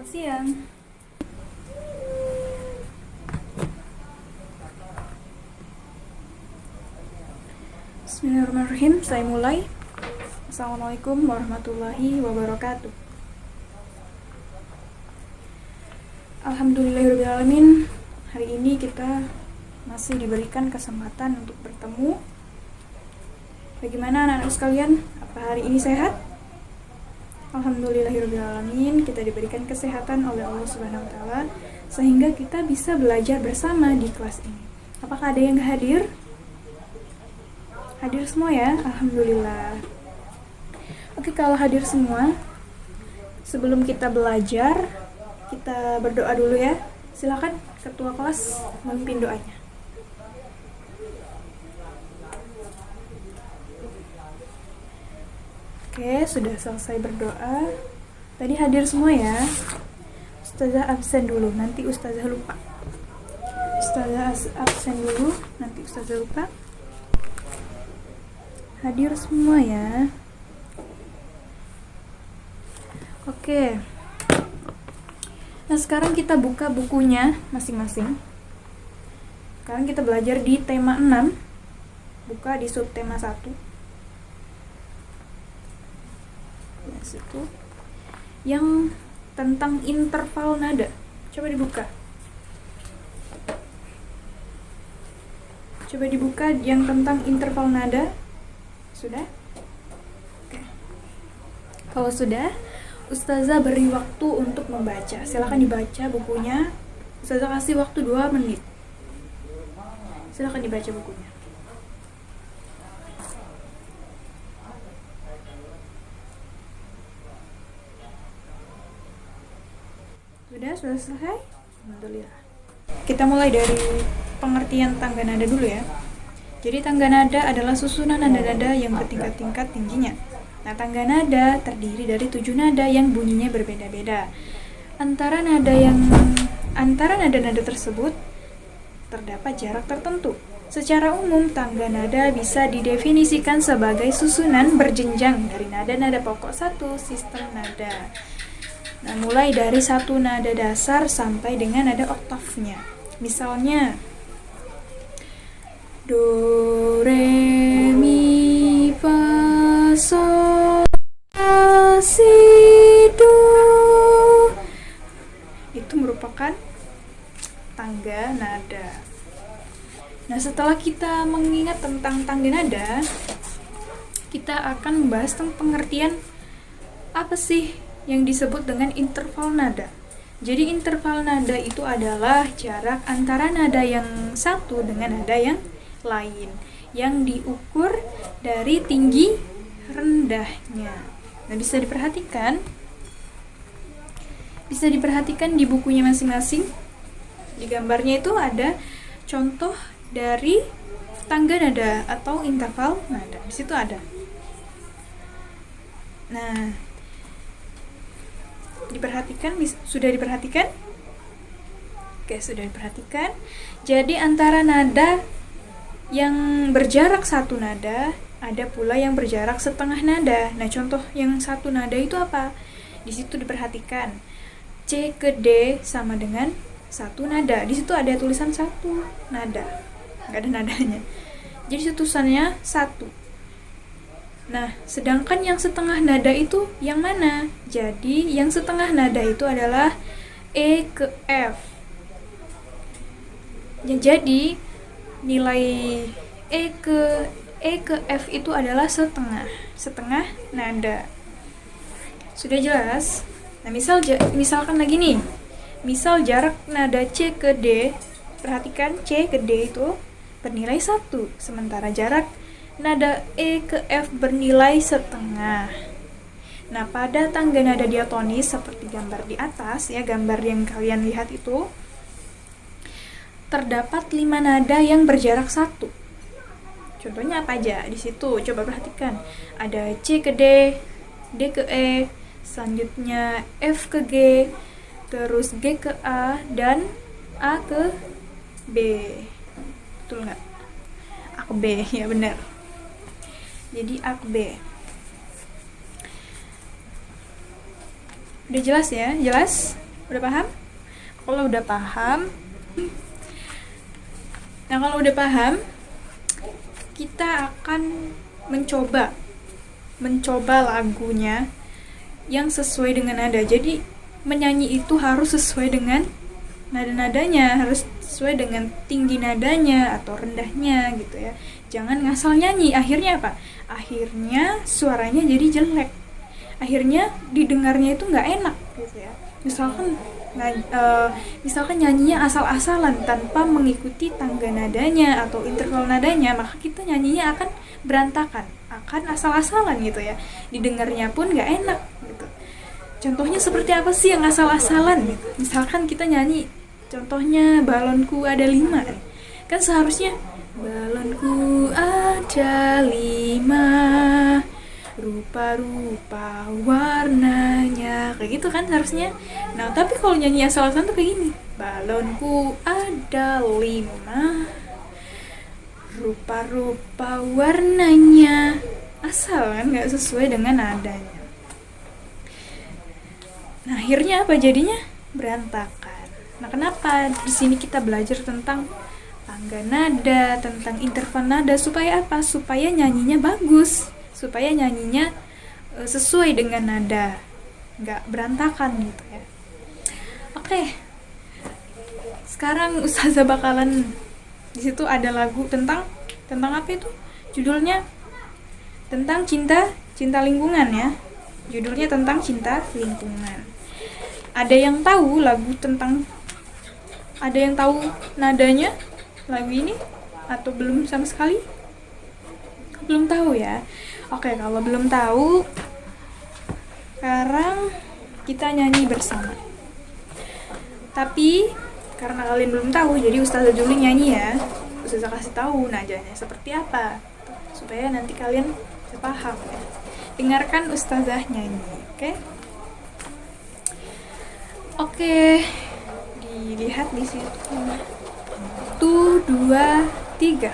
Selamat siang. Bismillahirrahmanirrahim. Saya mulai. Assalamualaikum warahmatullahi wabarakatuh. Alhamdulillahirrahmanirrahim. Hari ini kita masih diberikan kesempatan untuk bertemu. Bagaimana anak-anak sekalian? Apa hari ini sehat? Alhamdulillahirrahmanirrahim, kita diberikan kesehatan oleh Allah Subhanahu wa Ta'ala sehingga kita bisa belajar bersama di kelas ini. Apakah ada yang gak hadir? Hadir semua ya? Alhamdulillah. Oke, kalau hadir semua, sebelum kita belajar, kita berdoa dulu ya. Silakan ketua kelas memimpin doanya. Oke, sudah selesai berdoa. Tadi hadir semua ya. Ustazah absen dulu, nanti ustazah lupa. Ustazah absen dulu, nanti ustazah lupa. Hadir semua ya. Oke. Nah, sekarang kita buka bukunya masing-masing. Sekarang kita belajar di tema 6. Buka di subtema 1. Itu yang tentang interval nada. Coba dibuka. Coba dibuka yang tentang interval nada. Sudah? Oke. Kalau sudah, ustazah beri waktu untuk membaca. Silakan dibaca bukunya. Ustazah kasih waktu 2 menit. Silakan dibaca bukunya. Sudah selesai? Alhamdulillah. Kita mulai dari pengertian tangga nada dulu ya. Jadi tangga nada adalah susunan nada-nada yang bertingkat-tingkat tingginya. Nah, tangga nada terdiri dari 7 nada yang bunyinya berbeda-beda. Antara nada-nada tersebut terdapat jarak tertentu. Secara umum, tangga nada bisa didefinisikan sebagai susunan berjenjang dari nada-nada pokok satu sistem nada. Nah, mulai dari satu nada dasar sampai dengan nada oktavnya. Misalnya do, re, mi, fa, sol, la, si, do. Itu merupakan tangga nada. Nah, setelah kita mengingat tentang tangga nada, kita akan membahas tentang pengertian apa sih yang disebut dengan interval nada. Jadi interval nada itu adalah jarak antara nada yang satu dengan nada yang lain yang diukur dari tinggi rendahnya. Nah, bisa diperhatikan di bukunya masing-masing. Di gambarnya itu ada contoh dari tangga nada atau interval nada. Di situ ada. Nah, sudah diperhatikan? Oke, sudah diperhatikan. Jadi antara nada yang berjarak satu nada, ada pula yang berjarak setengah nada. Nah, contoh yang satu nada itu apa? Di situ diperhatikan. C ke D sama dengan satu nada. Di situ ada tulisan satu nada. Nggak ada nadanya. Jadi tulisannya satu. Nah, sedangkan yang setengah nada itu yang mana? Jadi, yang setengah nada itu adalah E ke F. Ya, jadi, nilai E ke F itu adalah setengah nada. Sudah jelas? Nah, misalkan lagi nih. Misal jarak nada C ke D, perhatikan C ke D itu bernilai 1, sementara jarak nada E ke F bernilai setengah. Nah, pada tangga nada diatonis seperti gambar di atas ya, gambar yang kalian lihat itu terdapat 5 nada yang berjarak 1. Contohnya apa aja? Di situ coba perhatikan. Ada C ke D, D ke E, selanjutnya F ke G, terus G ke A dan A ke B. Betul nggak? A ke B, ya benar. Jadi A ke B. Udah jelas ya? Jelas? Udah paham? Kalau udah paham, nah kalau udah paham, kita akan mencoba lagunya yang sesuai dengan nada. Jadi menyanyi itu harus sesuai dengan nada-nadanya, harus sesuai dengan tinggi nadanya atau rendahnya gitu ya. Jangan ngasal nyanyi, akhirnya apa? Akhirnya suaranya jadi jelek, akhirnya didengarnya itu nggak enak gitu ya. Misalkan nyanyinya asal-asalan tanpa mengikuti tangga nadanya atau interval nadanya, maka kita nyanyinya akan berantakan, akan asal-asalan gitu ya, didengarnya pun nggak enak gitu. Contohnya seperti apa sih yang asal-asalan gitu? Misalkan kita nyanyi, contohnya balonku ada 5, kan seharusnya balonku ada 5, rupa-rupa warnanya, kayak gitu kan harusnya. Nah tapi kalau nyanyi asal-asalan tuh kayak gini, balonku ada 5, rupa-rupa warnanya, asal kan, nggak sesuai dengan nadanya. Nah akhirnya apa jadinya? Berantakan. Nah kenapa di sini kita belajar tentang tangga nada, tentang interval nada, supaya apa? Supaya nyanyinya bagus, supaya nyanyinya sesuai dengan nada, nggak berantakan gitu ya. Oke, sekarang Ustazah bakalan, di situ ada lagu tentang apa itu? Judulnya tentang cinta lingkungan ya. Judulnya tentang cinta lingkungan. Ada yang tahu nadanya lagu ini atau belum sama sekali? Belum tahu ya. Oke, kalau belum tahu, sekarang kita nyanyi bersama. Tapi karena kalian belum tahu, jadi Ustazah Juli nyanyi ya. Ustazah kasih tahu nadanya seperti apa, supaya nanti kalian bisa paham ya. Dengarkan Ustazah nyanyi, oke? Oke, dilihat di situ. 1, 2, 3.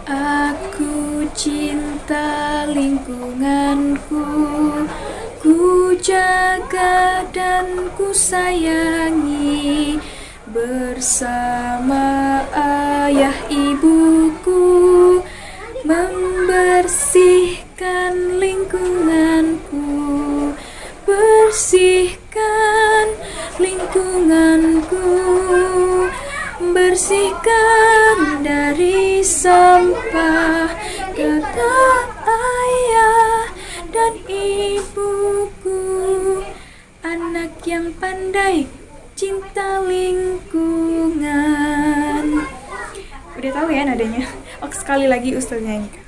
Aku cinta lingkunganku, ku jaga dan ku sayangi, bersama ayah ibuku, membersihkan lingkunganku, bersihkan lingkunganku, bersihkan dari sampah, kata ayah dan ibuku, anak yang pandai cinta lingkungan. Udah tahu ya nadanya? Oke, sekali lagi Ustaz nyanyikan.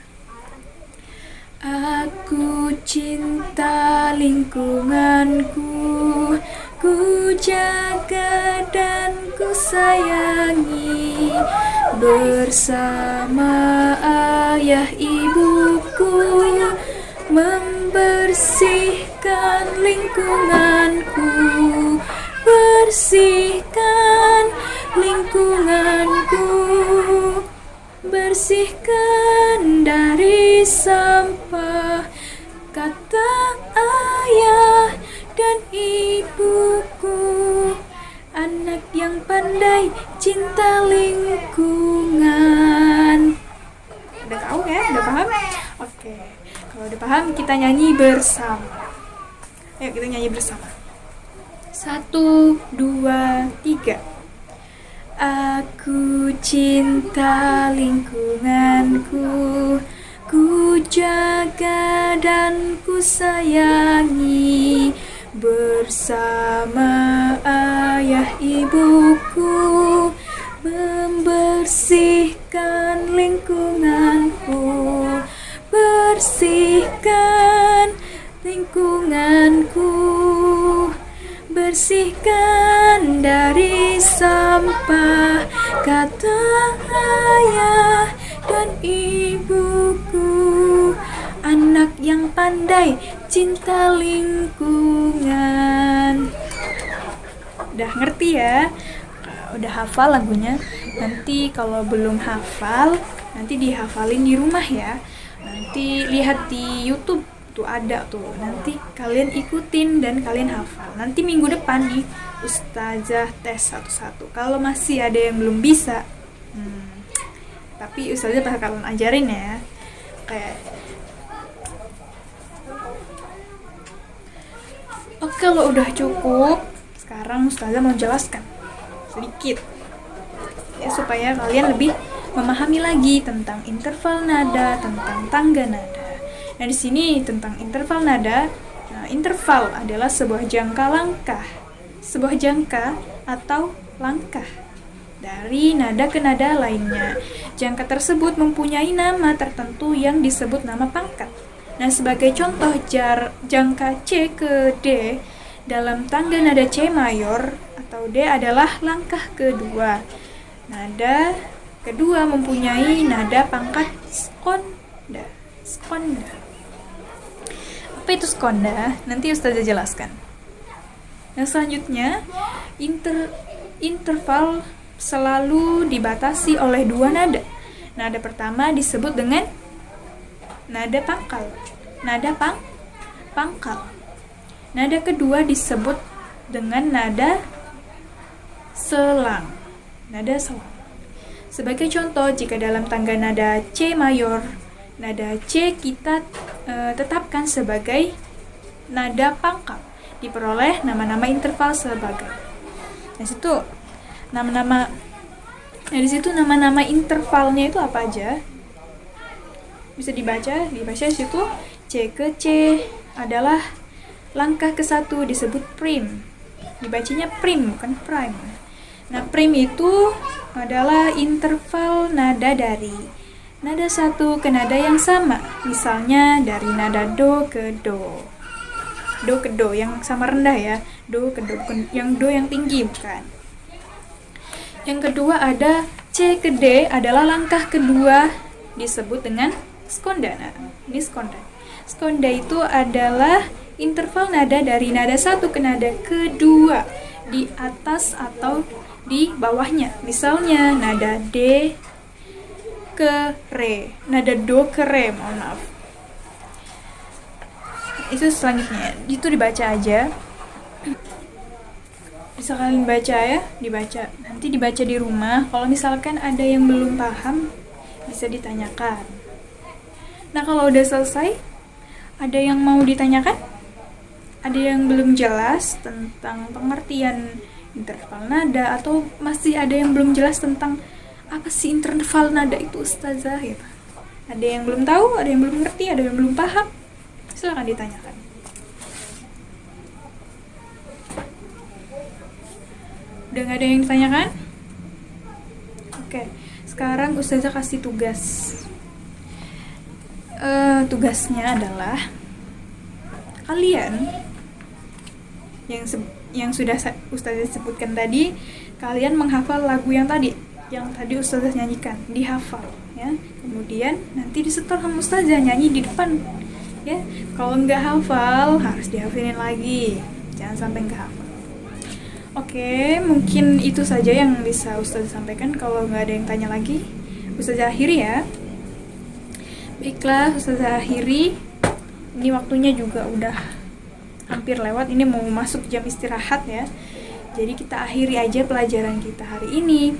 Aku cinta lingkunganku, ku jaga dan ku sayangi, bersama ayah ibuku, membersihkan lingkunganku, bersihkan lingkunganku, bersihkan dari sampah, kata ayah dan ibuku, anak yang pandai cinta lingkungan. Udah tahu ya? Udah paham? Oke, kalau udah paham kita nyanyi bersama. Ayo kita nyanyi bersama. 1, 2, 3. Aku cinta lingkunganku, ku jaga dan ku sayangi, bersama ayah ibuku, membersihkan lingkunganku, bersihkan lingkunganku, bersihkan dari sampah, kata ayah dan ibuku, anak yang pandai cinta lingkungan. Udah ngerti ya? Udah hafal lagunya? Nanti kalau belum hafal, nanti dihafalin di rumah ya. Nanti lihat di YouTube Tuh ada tuh, nanti kalian ikutin dan kalian hafal. Nanti minggu depan nih Ustazah tes satu-satu. Kalau masih ada yang belum bisa, tapi Ustazah bakalan ajarin ya. Kayak oke, kalau udah cukup, sekarang Ustazah mau jelaskan sedikit ya, supaya kalian lebih memahami lagi tentang interval nada, tentang tangga nada. Nah, di sini tentang interval nada. Nah, interval adalah sebuah jangka langkah, sebuah jangka atau langkah dari nada ke nada lainnya. Jangka tersebut mempunyai nama tertentu yang disebut nama pangkat. Nah, sebagai contoh jangka C ke D dalam tangga nada C mayor atau D adalah langkah kedua. Nada kedua mempunyai nada pangkat skonda. Skonda. Apa itu skonda? Nanti Ustazah jelaskan. Nah, selanjutnya interval selalu dibatasi oleh dua nada. Nada pertama disebut dengan nada pangkal. Pangkal. Nada kedua disebut dengan nada selang. Nada selang. Sebagai contoh, jika dalam tangga nada C mayor, nada C kita tetapkan sebagai nada pangkal, diperoleh nama-nama interval sebagai. Nah, di situ nama-nama intervalnya itu apa aja? Bisa dibaca di situ. C ke C adalah langkah ke-1 disebut prim. Dibacanya prim, bukan prime. Nah, prim itu adalah interval nada dari nada 1 ke nada yang sama. Misalnya dari nada do ke do. Do ke do yang sama rendah ya. Do ke do, bukan yang do yang tinggi, bukan. Yang kedua ada C ke D adalah langkah kedua disebut dengan skonda. Nah, ini skonda. Skonda itu adalah interval nada dari nada 1 ke nada kedua di atas atau di bawahnya. Misalnya nada D ke Re, nada Do ke Re, mohon maaf. Itu selanjutnya, itu dibaca aja. Bisa kalian baca ya, dibaca. Nanti dibaca di rumah. Kalau misalkan ada yang belum paham, bisa ditanyakan. Nah, kalau udah selesai, ada yang mau ditanyakan? Ada yang belum jelas tentang pengertian interval nada, atau masih ada yang belum jelas tentang apa sih interval nada itu, Ustazah gitu. Ada yang belum tahu, ada yang belum ngerti, ada yang belum paham. Silakan ditanyakan. Udah gak ada yang ditanyakan? Oke, sekarang Ustazah kasih tugas. Tugasnya adalah kalian yang sudah Ustazah sebutkan tadi, kalian menghafal lagu yang tadi Ustazah nyanyikan, dihafal ya. Kemudian nanti disetor sama Ustazah nyanyi di depan ya. Kalau nggak hafal harus dihafalin lagi, jangan sampai nggak hafal. Oke, mungkin itu saja yang bisa Ustazah sampaikan. Kalau nggak ada yang tanya lagi, Ustazah akhiri ya. Baiklah, Ustazah akhiri. Ini waktunya juga udah hampir lewat, ini mau masuk jam istirahat ya. Jadi kita akhiri aja pelajaran kita hari ini.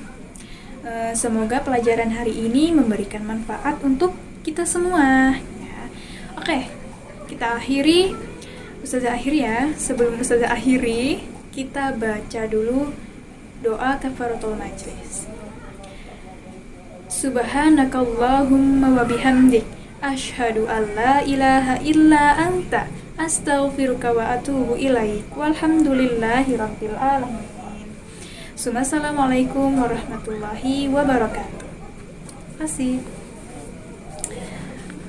Semoga pelajaran hari ini memberikan manfaat untuk kita semua ya. Oke, kita akhiri. Ustazah akhiri ya. Sebelum Ustazah akhiri, kita baca dulu doa kafaratul majlis. Subhanakallahumma wa bihamdik asyhadu an la ilaha illa anta astaghfiruka wa atubu ilaik. Walhamdulillahirabbil alamin. Assalamualaikum warahmatullahi wabarakatuh. Terima kasih.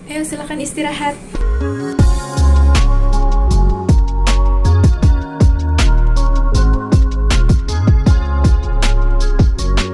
Ayo silakan istirahat.